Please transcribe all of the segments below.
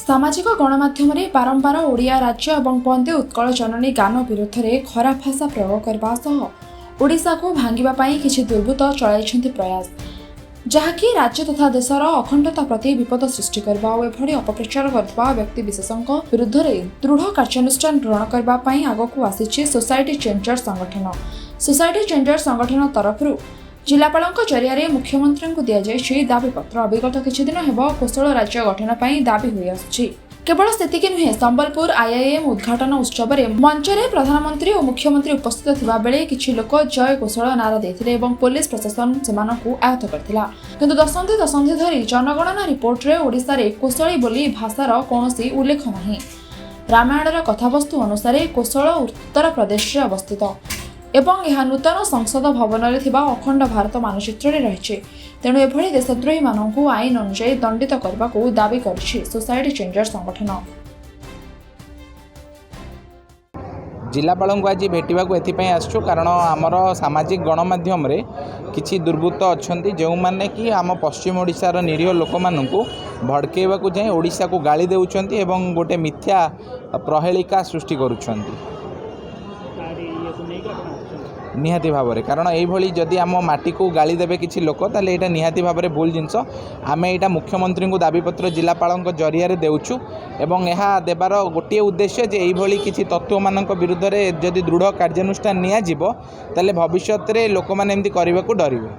सामाजिक गणमाध्यम बारंबार ओडिया राज्य और वंदे उत्कल जननी गान विरोध में खराब भाषा प्रयोग करने ओडिशा को भांगापी किसी दुर्बृत्त चलाई प्रयास जहाँकि राज्य तथा देशर अखंडता प्रति विपद सृष्टि करने और एभली अपप्रचार करथिबा व्यक्ति विशेषों विरुद्ध में दृढ़ कार्यानुष्ठान ग्रहण करने आगक आसी सोसाइटी चेंजर संगठन। सोसाइटी चेंजर संगठन तरफ जिलापाल जरिया मुख्यमंत्री को दि जाए दाबीपत्र। विगत किछि दिन हेब कौशल राज्य गठन पर दाबी हुई आसुछि। केवल सेतिकी नुहे, संबलपुर आईआईएम उद्घाटन उत्सव में मंच में प्रधानमंत्री और मुख्यमंत्री उपस्थित थिबा बेले किछि लोक जय कौशल नारा देथिले एवं पुलिस प्रशासन सेमानकु आहत करथिला। किंतु दशंधि धरी जनगणना रिपोर्ट रे ओडिशा रे कौशली बोली भाषार कौनसी उल्लेख नहीं। रामायणर कथावस्तु अनुसार कौशल उत्तर प्रदेश में अवस्थित एवं यह नूतन संसद भवन में थिबा अखंड भारत मानचित्र में रही। तेणु एभली देशद्रोही मानकु आईन अनुसार दंडित करने को दाबी करिछि सोसाइटी चेंजर संगठन। जिलापाल को आज भेटा एपाई आसु कारण आमर सामाजिक गणमाध्यम किसी दुर्बृत्त अच्छा जो मैंने कि आम पश्चिम ओडिशार निरीह लोक मानू भड़केवा जाए ओडिशा को गाली देउछंती एवं गोटे मिथ्या प्रहेलिका सृष्टि करुछंती। निहाती भाव में कारण यही जदि आम माटी को गाली देवे किसी लोक ताले यहाँ निहाती भाव में भूल जिनस। आम यहाँ मुख्यमंत्री को दाबीपत्र जिलापाल जरिया देउछु एवं यह देवार गोटे उद्देश्य जे यही किसी तत्व मान विरुद्ध में जदि दृढ़ कार्यानुष्ठान नियाजिबो ताले भविष्य में लोक मैंने एमती करने को डरिवे।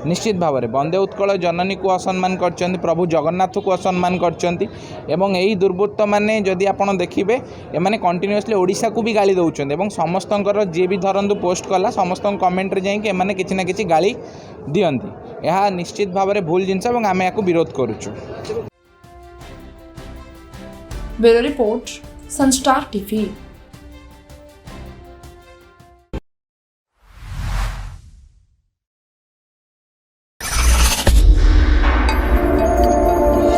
निश्चित भाव में वंदे उत्कल जननी को असम्मान करछन्ति, प्रभु जगन्नाथ को असम्मान करछन्ति एवं यही दुर्बृत्त माने जदि आपण देखिबे एमाने कंटिन्यूअसली ओडिशा को भी गाली दउछन्ति एवं समस्तंकर जे भी धरंतु पोस्ट कला समस्त कमेंट रे जाई कि एमाने किछि ना किछि गाली दियंती। यह निश्चित भाव में भूल जिनस एवं आमे याकु विरोध करूछु। Bureau report Sunstar TV.